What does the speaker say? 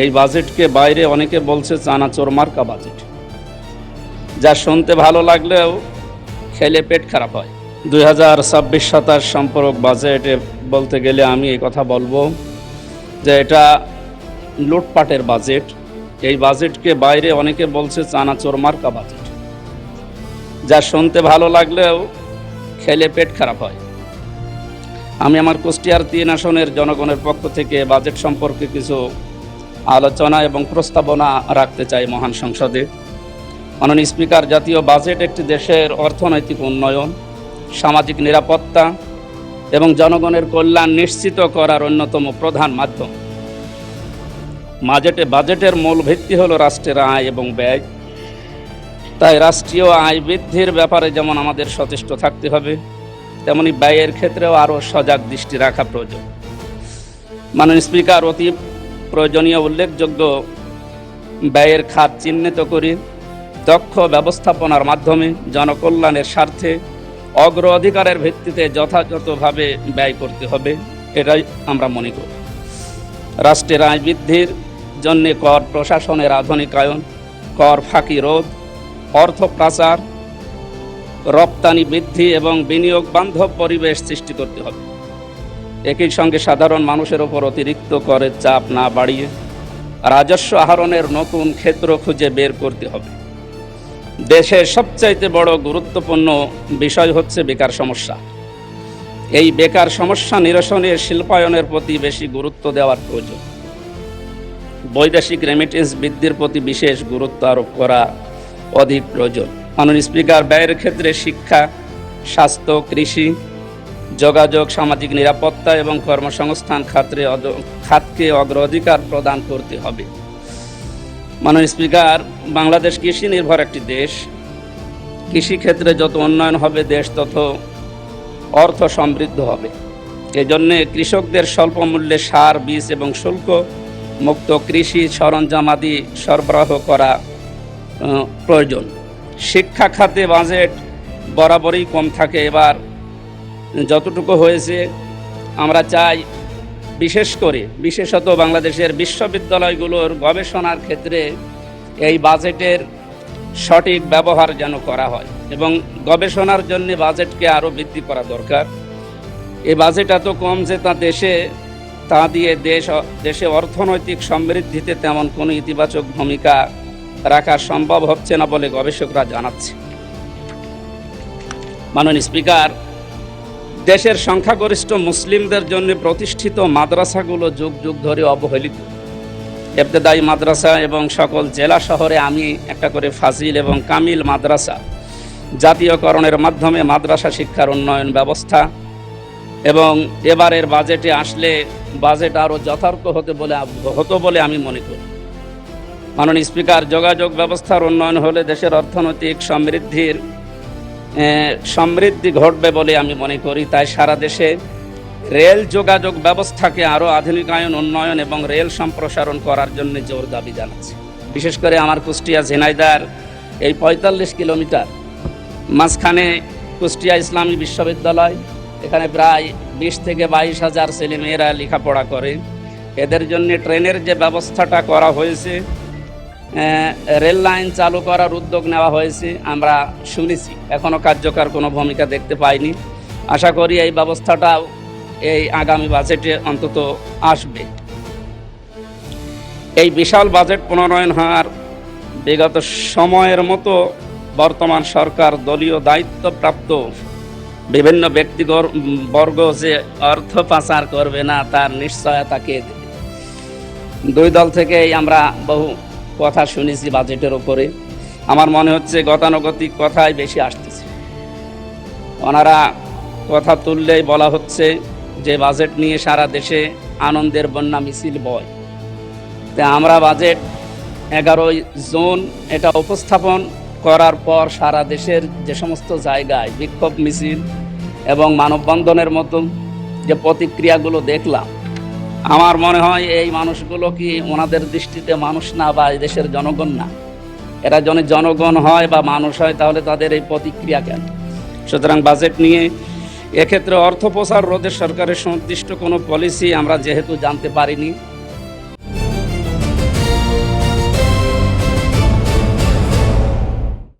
এই বাজেটকে বাইরে অনেকে বলছে চানাচোর মার্কা বাজেট, যা শুনতে ভালো লাগলেও খেলে পেট খারাপ হয়। 2026-27 সম্পর্ক বাজেটে বলতে গেলে আমি এই কথা বলবো যে এটা লুটপাটের বাজেট। এই বাজেটকে বাইরে অনেকে বলছে চানাচোর মার্কা বাজেট, যা শুনতে ভালো লাগলেও খেলে পেট খারাপ হয়। আমি আমার কুষ্টিয়ার 3 আসনের জনগণের পক্ষ থেকে বাজেট সম্পর্কে কিছু আলোচনা এবং প্রস্তাবনা রাখতে চাই মহান সংসদে। মাননীয় স্পিকার, জাতীয় বাজেট একটি দেশের অর্থনৈতিক উন্নয়ন, সামাজিক নিরাপত্তা এবং জনগণের কল্যাণ নিশ্চিত করার অন্যতম প্রধান মাধ্যম। বাজেটের মূল ভিত্তি হলো রাষ্ট্রের আয় এবং ব্যয়। তাই রাষ্ট্রীয় আয় বৃদ্ধির ব্যাপারে যেমন আমাদের সচেষ্ট থাকতে হবে, তেমনি ব্যয়ের ক্ষেত্রেও আরও সজাগ দৃষ্টি রাখা প্রয়োজন। মাননীয় স্পিকার, অতি প্রয়োজনীয় উল্লেখযোগ্য ব্যয়ের খাত চিহ্নিত করে দক্ষ ব্যবস্থাপনার মাধ্যমে জনকল্যাণের স্বার্থে অগ্রাধিকারের ভিত্তিতে যথাযথভাবে ব্যয় করতে হবে, এটাই আমরা মনে করি। রাষ্ট্রের আয় বৃদ্ধির জন্য কর প্রশাসনের আধুনিকায়ন, কর ফাঁকি রোধ, অর্থ পাচার, রপ্তানি বৃদ্ধি এবং বিনিয়োগ বান্ধব পরিবেশ সৃষ্টি করতে হবে। একই সঙ্গে সাধারণ মানুষের ওপর অতিরিক্ত করের চাপ না বাড়িয়ে রাজস্ব আহরণের নতুন ক্ষেত্র খুঁজে বের করতে হবে। দেশের সবচাইতে বড় গুরুত্বপূর্ণ বিষয় হচ্ছে বেকার সমস্যা। এই বেকার সমস্যা নিরসনে শিল্পায়নের প্রতি বেশি গুরুত্ব দেওয়ার প্রয়োজন। বৈদেশিক রেমিটেন্স বৃদ্ধির প্রতি বিশেষ গুরুত্ব আরোপ করা অধিক প্রয়োজন। মাননীয় স্পিকার, ব্যয়ের ক্ষেত্রে শিক্ষা, স্বাস্থ্য, কৃষি, যোগাযোগ, সামাজিক নিরাপত্তা এবং কর্মসংস্থান খাতকে অগ্রাধিকার প্রদান করতে হবে। মাননীয় স্পিকার, বাংলাদেশ কৃষি নির্ভর একটি দেশ। কৃষিক্ষেত্রে যত উন্নয়ন হবে দেশ তত অর্থ সমৃদ্ধ হবে। এজন্য কৃষকদের স্বল্প মূল্যে সার, বীজ এবং শুল্ক মুক্ত কৃষি সরঞ্জামাদি সরবরাহ করা প্রয়োজন। শিক্ষা খাতে বাজেট বরাবরই কম থাকে, এবার যতটুকু হয়েছে আমরা চাই বিশেষত বাংলাদেশের বিশ্ববিদ্যালয়গুলোর গবেষণার ক্ষেত্রে এই বাজেটের সঠিক ব্যবহার যেন করা হয় এবং গবেষণার জন্য বাজেটকে আরও বৃদ্ধি করা দরকার। এই বাজেট এত কম যে তা দিয়ে দেশে অর্থনৈতিক সমৃদ্ধিতে তেমন কোনো ইতিবাচক ভূমিকা রাখা সম্ভব হচ্ছে না বলে গবেষকরা জানাচ্ছে। মাননীয় স্পিকার, দেশের সংখ্যাগরিষ্ঠ মুসলিমদের জন্য প্রতিষ্ঠিত মাদ্রাসাগুলো যুগ যুগ ধরে অবহেলিত। ইবতেদায়ী মাদ্রাসা এবং সকল জেলা শহরে আমি একটা করে ফাজিল এবং কামিল মাদ্রাসা জাতীয়করণের মাধ্যমে মাদ্রাসা শিক্ষার উন্নয়ন ব্যবস্থা এবং এবারের বাজেটে আসলে বাজেট আরও যথার্থ হতো বলে আমি মনে করি। মাননীয় স্পিকার, যোগাযোগ ব্যবস্থার উন্নয়ন হলে দেশের অর্থনৈতিক সমৃদ্ধি ঘটবে বলে আমি মনে করি। তাই সারা দেশে রেল যোগাযোগ ব্যবস্থাকে আরও আধুনিকায়ন, উন্নয়ন এবং রেল সম্প্রসারণ করার জন্য জোর দাবি জানাচ্ছি। বিশেষ করে আমার কুষ্টিয়া ঝিনাইদহ এই 45 কিলোমিটার মাঝখানে কুষ্টিয়া ইসলামী বিশ্ববিদ্যালয়, এখানে প্রায় 20 থেকে 22 হাজার ছেলেমেয়েরা লেখাপড়া করে। এদের জন্য ট্রেনের যে ব্যবস্থাটা করা হয়েছে, রেল লাইন চালু করার উদ্যোগ নেওয়া হয়েছে, আমরা শুনেছি, এখনও কার্যকর কোনো ভূমিকা দেখতে পাইনি। আশা করি এই ব্যবস্থাটাও এই আগামী বাজেটে অন্তত আসবে। এই বিশাল বাজেট প্রণয়ন হওয়ার বিগত সময়ের মতো বর্তমান সরকার দলীয় দায়িত্বপ্রাপ্ত বিভিন্ন ব্যক্তিবর্গ যে অর্থ পাচার করবে না তার নিশ্চয়তা কে দেবে? দুই দল থেকেই আমরা বহু কথা শুনেছি বাজেটের উপরে। আমার মনে হচ্ছে গতানুগতিক কথাই বেশি আসতেছে। ওনারা কথা তুললেই বলা হচ্ছে যে বাজেট নিয়ে সারা দেশে আনন্দের বন্যা মিছিল বয়। তাই আমরা বাজেট 11 জুন এটা উপস্থাপন করার পর সারা দেশের যে সমস্ত জায়গায় বিক্ষোভ মিছিল এবং মানববন্ধনের মতো যে প্রতিক্রিয়াগুলো দেখলাম, আমার মনে হয় এই মানুষগুলো কি ওনাদের দৃষ্টিতে মানুষ না বা এই দেশের জনগণ না? এরা যদি জনগণ হয় বা মানুষ হয় তাহলে তাদের এই প্রতিক্রিয়া কেন? সুতরাং বাজেট নিয়ে এক্ষেত্রে অর্থ প্রচার রোধে সরকারের সুনির্দিষ্ট কোনো পলিসি আমরা যেহেতু জানতে পারিনি,